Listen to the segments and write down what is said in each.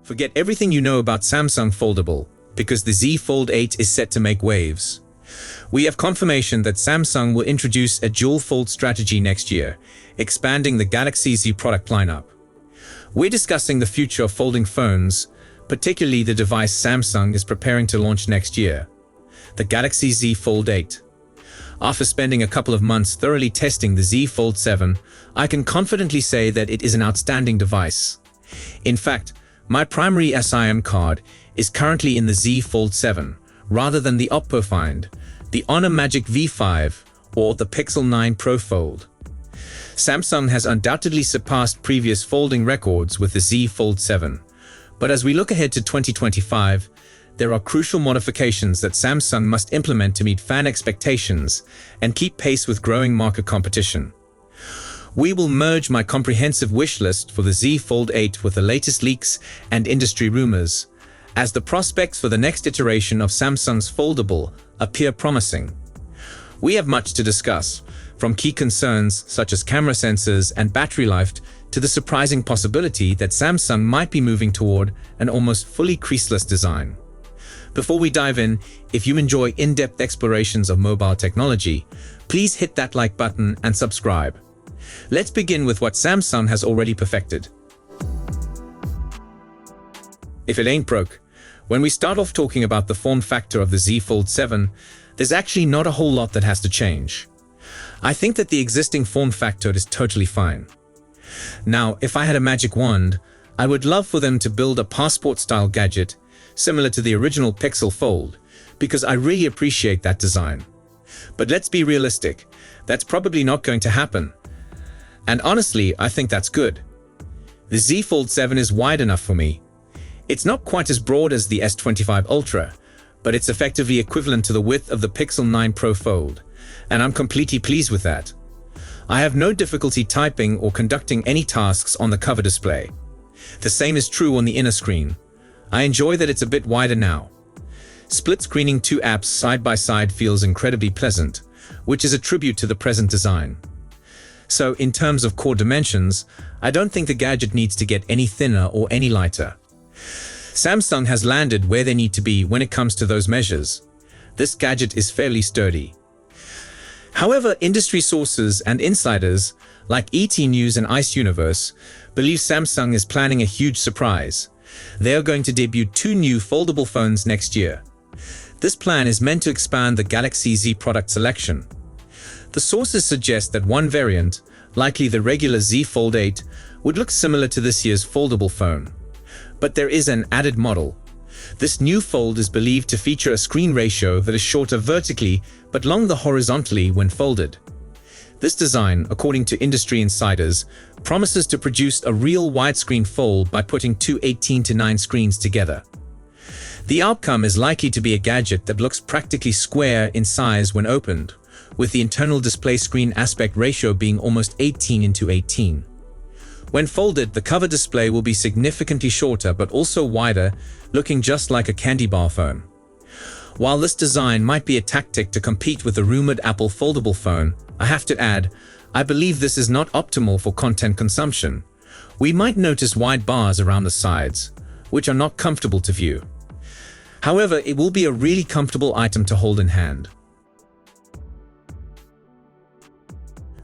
Forget everything you know about Samsung Foldable, because the Z Fold 8 is set to make waves. We have confirmation that Samsung will introduce a dual fold strategy next year, expanding the Galaxy Z product lineup. We're discussing the future of folding phones, particularly the device Samsung is preparing to launch next year, the Galaxy Z Fold 8. After spending a couple of months thoroughly testing the Z Fold 7, I can confidently say that it is an outstanding device. In fact, my primary SIM card is currently in the Z Fold 7, rather than the Oppo Find, the Honor Magic V5, or the Pixel 9 Pro Fold. Samsung has undoubtedly surpassed previous folding records with the Z Fold 7, but as we look ahead to 2025, there are crucial modifications that Samsung must implement to meet fan expectations and keep pace with growing market competition. We will merge my comprehensive wish list for the Z Fold 8 with the latest leaks and industry rumors, as the prospects for the next iteration of Samsung's Foldable appear promising. We have much to discuss, from key concerns such as camera sensors and battery life to the surprising possibility that Samsung might be moving toward an almost fully creaseless design. Before we dive in, if you enjoy in-depth explorations of mobile technology, please hit that like button and subscribe. Let's begin with what Samsung has already perfected. If it ain't broke, when we start off talking about the form factor of the Z Fold 7, there's actually not a whole lot that has to change. I think that the existing form factor is totally fine. Now, if I had a magic wand, I would love for them to build a passport-style gadget similar to the original Pixel Fold, because I really appreciate that design. But let's be realistic, that's probably not going to happen. And honestly, I think that's good. The Z Fold 7 is wide enough for me. It's not quite as broad as the S25 Ultra, but it's effectively equivalent to the width of the Pixel 9 Pro Fold, and I'm completely pleased with that. I have no difficulty typing or conducting any tasks on the cover display. The same is true on the inner screen. I enjoy that it's a bit wider now. Split screening two apps side by side feels incredibly pleasant, which is a tribute to the present design. So in terms of core dimensions, I don't think the gadget needs to get any thinner or any lighter. Samsung has landed where they need to be when it comes to those measures. This gadget is fairly sturdy. However, industry sources and insiders like ET News and Ice Universe believe Samsung is planning a huge surprise. They are going to debut two new foldable phones next year. This plan is meant to expand the Galaxy Z product selection. The sources suggest that one variant, likely the regular Z Fold 8, would look similar to this year's foldable phone. But there is an added model. This new fold is believed to feature a screen ratio that is shorter vertically but longer horizontally when folded. This design, according to industry insiders, promises to produce a real widescreen fold by putting two 18:9 screens together. The outcome is likely to be a gadget that looks practically square in size when opened, with the internal display screen aspect ratio being almost 18:18. When folded, the cover display will be significantly shorter but also wider, looking just like a candy bar phone. While this design might be a tactic to compete with the rumored Apple foldable phone, I have to add, I believe this is not optimal for content consumption. We might notice wide bars around the sides, which are not comfortable to view. However, it will be a really comfortable item to hold in hand.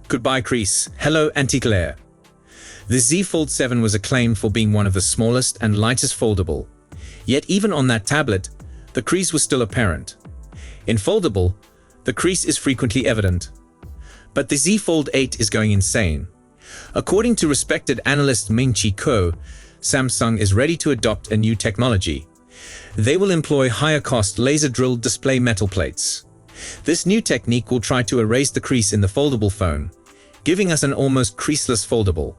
Goodbye crease, hello anti-glare. The Z Fold 7 was acclaimed for being one of the smallest and lightest foldable. Yet even on that tablet, the crease was still apparent. In foldable, the crease is frequently evident. But the Z Fold 8 is going insane. According to respected analyst Ming-Chi Kuo, Samsung is ready to adopt a new technology. They will employ higher-cost laser-drilled display metal plates. This new technique will try to erase the crease in the foldable phone, giving us an almost creaseless foldable.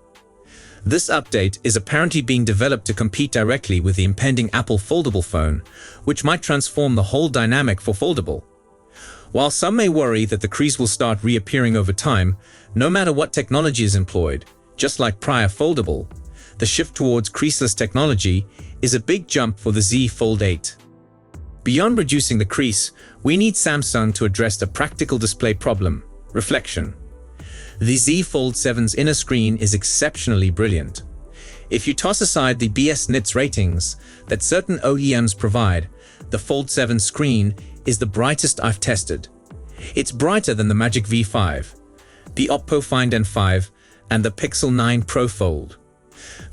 This update is apparently being developed to compete directly with the impending Apple foldable phone, which might transform the whole dynamic for foldable. While some may worry that the crease will start reappearing over time, no matter what technology is employed, just like prior foldable, the shift towards creaseless technology is a big jump for the Z Fold 8. Beyond reducing the crease, we need Samsung to address the practical display problem, reflection. The Z Fold 7's inner screen is exceptionally brilliant. If you toss aside the BS nits ratings that certain OEMs provide, the Fold 7 screen is the brightest I've tested. It's brighter than the Magic V5, the Oppo Find N5, and the Pixel 9 Pro Fold.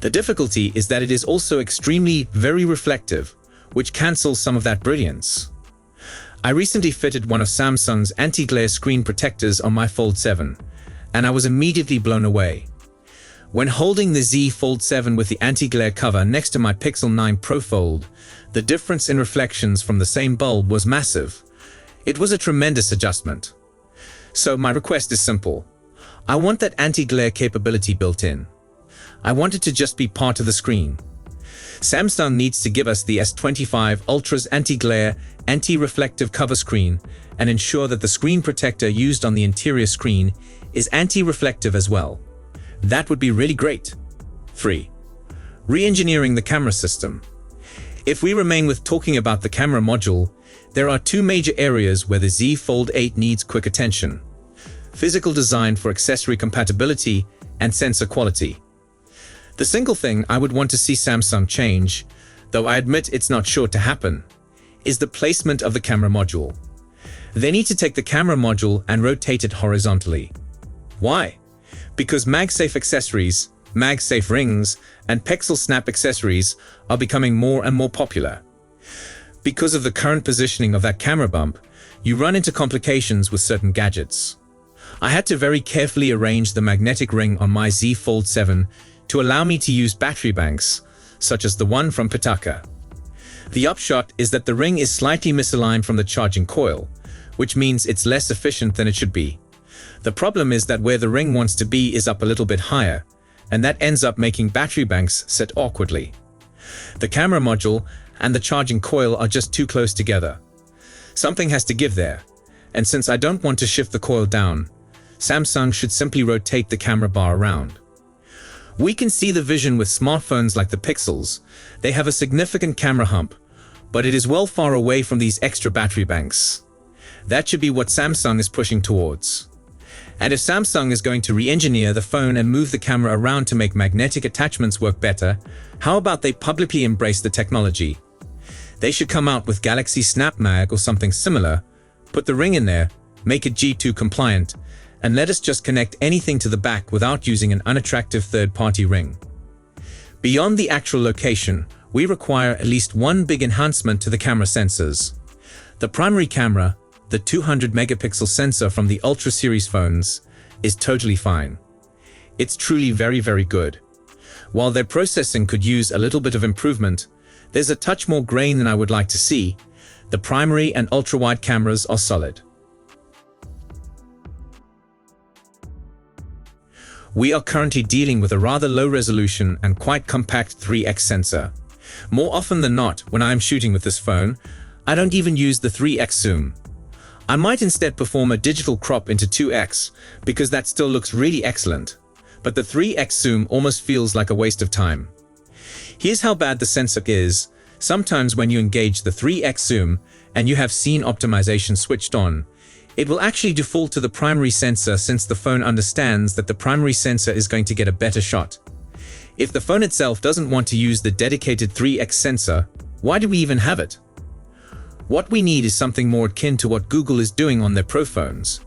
The difficulty is that it is also extremely very reflective, which cancels some of that brilliance. I recently fitted one of Samsung's anti-glare screen protectors on my Fold 7, and I was immediately blown away. When holding the Z Fold 7 with the anti-glare cover next to my Pixel 9 Pro Fold, the difference in reflections from the same bulb was massive. It was a tremendous adjustment. So my request is simple. I want that anti-glare capability built in. I want it to just be part of the screen. Samsung needs to give us the S25 Ultra's anti-glare, anti-reflective cover screen and ensure that the screen protector used on the interior screen is anti-reflective as well. That would be really great. 3. Re-engineering the camera system. If we remain with talking about the camera module, there are two major areas where the Z Fold 8 needs quick attention: physical design for accessory compatibility and sensor quality. The single thing I would want to see Samsung change, though I admit it's not sure to happen, is the placement of the camera module. They need to take the camera module and rotate it horizontally. Why? Because MagSafe accessories, MagSafe rings, and Pixel Snap accessories are becoming more and more popular. Because of the current positioning of that camera bump, you run into complications with certain gadgets. I had to very carefully arrange the magnetic ring on my Z Fold 7 to allow me to use battery banks, such as the one from Pitaka. The upshot is that the ring is slightly misaligned from the charging coil, which means it's less efficient than it should be. The problem is that where the ring wants to be is up a little bit higher, and that ends up making battery banks sit awkwardly. The camera module and the charging coil are just too close together. Something has to give there, and since I don't want to shift the coil down, Samsung should simply rotate the camera bar around. We can see the vision with smartphones like the Pixels. They have a significant camera hump, but it is well far away from these extra battery banks. That should be what Samsung is pushing towards. And if Samsung is going to re-engineer the phone and move the camera around to make magnetic attachments work better, how about they publicly embrace the technology? They should come out with Galaxy Snap Mag or something similar, put the ring in there, make it G2 compliant, and let us just connect anything to the back without using an unattractive third-party ring. Beyond the actual location, we require at least one big enhancement to the camera sensors. The primary camera, the 200 megapixel sensor from the Ultra series phones, is totally fine. It's truly very, very good. While their processing could use a little bit of improvement, there's a touch more grain than I would like to see. The primary and ultra-wide cameras are solid. We are currently dealing with a rather low resolution and quite compact 3x sensor. More often than not, when I am shooting with this phone, I don't even use the 3x zoom. I might instead perform a digital crop into 2x because that still looks really excellent, but the 3x zoom almost feels like a waste of time. Here's how bad the sensor is. Sometimes when you engage the 3x zoom and you have scene optimization switched on, it will actually default to the primary sensor since the phone understands that the primary sensor is going to get a better shot. If the phone itself doesn't want to use the dedicated 3x sensor, why do we even have it? What we need is something more akin to what Google is doing on their Pro phones.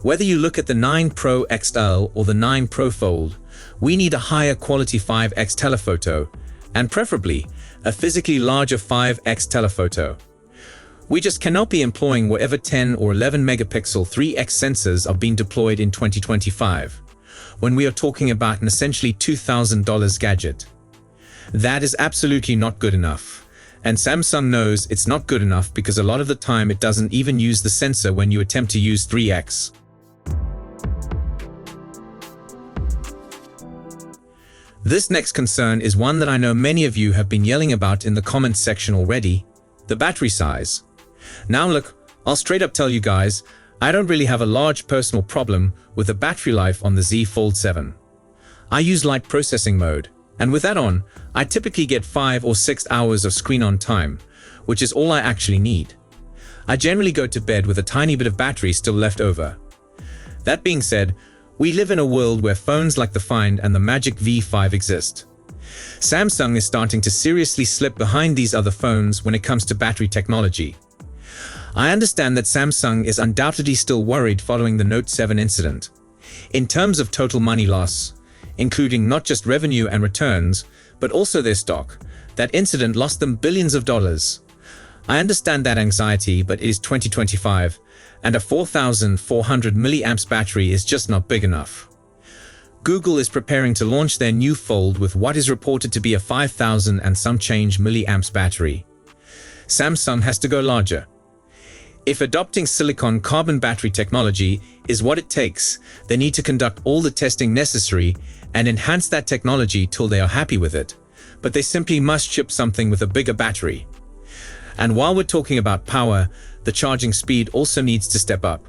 Whether you look at the 9 Pro XL or the 9 Pro Fold, we need a higher quality 5x telephoto, and preferably a physically larger 5x telephoto. We just cannot be employing whatever 10 or 11 megapixel 3x sensors are being deployed in 2025, when we are talking about an essentially $2,000 gadget. That is absolutely not good enough. And Samsung knows it's not good enough because a lot of the time it doesn't even use the sensor when you attempt to use 3x. This next concern is one that I know many of you have been yelling about in the comments section already: the battery size. Now look, I'll straight up tell you guys, I don't really have a large personal problem with the battery life on the Z Fold 7. I use light processing mode, and with that on, I typically get 5 or 6 hours of screen on time, which is all I actually need. I generally go to bed with a tiny bit of battery still left over. That being said, we live in a world where phones like the Find and the Magic V5 exist. Samsung is starting to seriously slip behind these other phones when it comes to battery technology. I understand that Samsung is undoubtedly still worried following the Note 7 incident. In terms of total money loss, including not just revenue and returns, but also their stock, that incident lost them billions of dollars. I understand that anxiety, but it is 2025, and a 4,400 milliamps battery is just not big enough. Google is preparing to launch their new Fold with what is reported to be a 5,000 and some change milliamps battery. Samsung has to go larger. If adopting silicon carbon battery technology is what it takes, they need to conduct all the testing necessary and enhance that technology till they are happy with it. But they simply must ship something with a bigger battery. And while we're talking about power, the charging speed also needs to step up.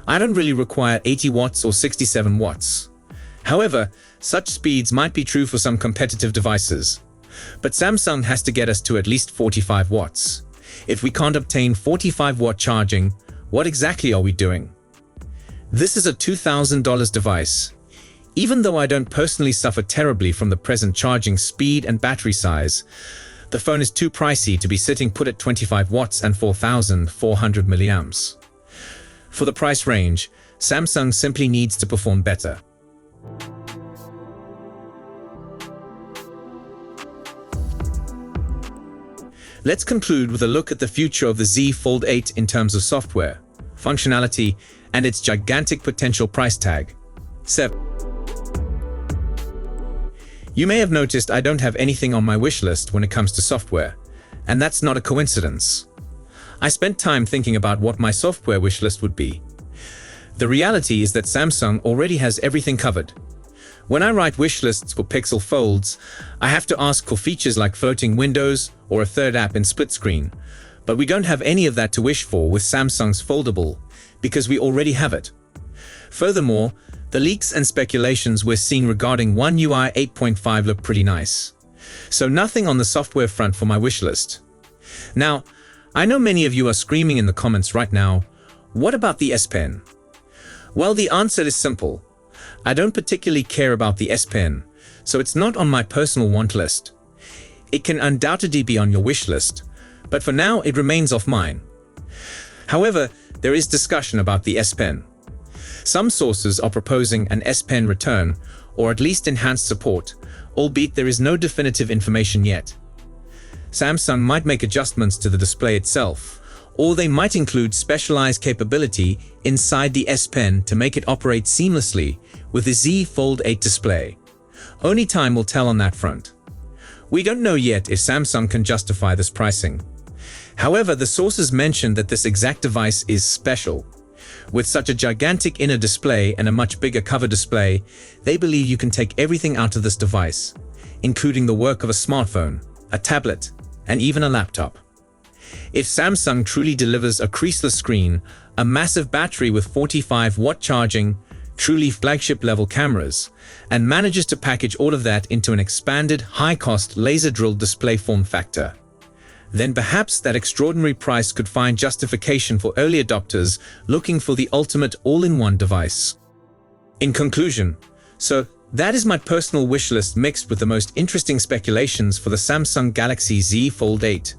I don't really require 80 watts or 67 watts. However, such speeds might be true for some competitive devices. But Samsung has to get us to at least 45 watts. If we can't obtain 45-watt charging, what exactly are we doing? This is a $2,000 device. Even though I don't personally suffer terribly from the present charging speed and battery size, the phone is too pricey to be sitting put at 25 watts and 4,400 milliamps. For the price range, Samsung simply needs to perform better. Let's conclude with a look at the future of the Z Fold 8 in terms of software, functionality, and its gigantic potential price tag. 7. You may have noticed I don't have anything on my wish list when it comes to software, and that's not a coincidence. I spent time thinking about what my software wish list would be. The reality is that Samsung already has everything covered. When I write wish lists for Pixel Folds, I have to ask for features like floating windows or a third app in split screen, but we don't have any of that to wish for with Samsung's Foldable, because we already have it. Furthermore, the leaks and speculations we're seeing regarding One UI 8.5 look pretty nice. So nothing on the software front for my wish list. Now, I know many of you are screaming in the comments right now, what about the S Pen? Well, the answer is simple. I don't particularly care about the S Pen, so it's not on my personal want list. It can undoubtedly be on your wish list, but for now it remains off mine. However, there is discussion about the S Pen. Some sources are proposing an S Pen return, or at least enhanced support, albeit there is no definitive information yet. Samsung might make adjustments to the display itself, or they might include specialized capability inside the S Pen to make it operate seamlessly with the Z Fold 8 display. Only time will tell on that front. We don't know yet if Samsung can justify this pricing. However, the sources mention that this exact device is special. With such a gigantic inner display and a much bigger cover display, they believe you can take everything out of this device, including the work of a smartphone, a tablet, and even a laptop. If Samsung truly delivers a creaseless screen, a massive battery with 45-watt charging, truly flagship-level cameras, and manages to package all of that into an expanded, high-cost laser-drilled display form factor, then perhaps that extraordinary price could find justification for early adopters looking for the ultimate all-in-one device. In conclusion, so that is my personal wish list mixed with the most interesting speculations for the Samsung Galaxy Z Fold 8.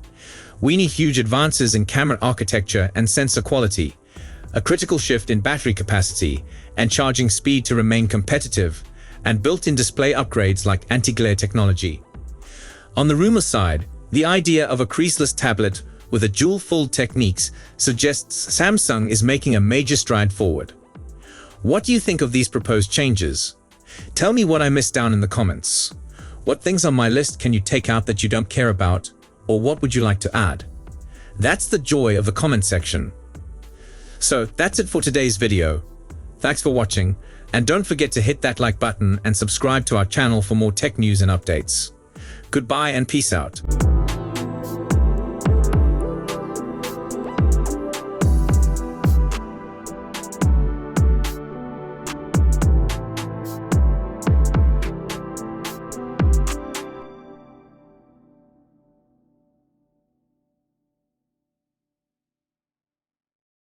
We need huge advances in camera architecture and sensor quality, a critical shift in battery capacity and charging speed to remain competitive, and built-in display upgrades like anti-glare technology. On the rumor side, the idea of a creaseless tablet with a dual fold techniques suggests Samsung is making a major stride forward. What do you think of these proposed changes? Tell me what I missed down in the comments. What things on my list can you take out that you don't care about, or what would you like to add? That's the joy of the comment section. So that's it for today's video. Thanks for watching, and don't forget to hit that like button and subscribe to our channel for more tech news and updates. Goodbye and peace out.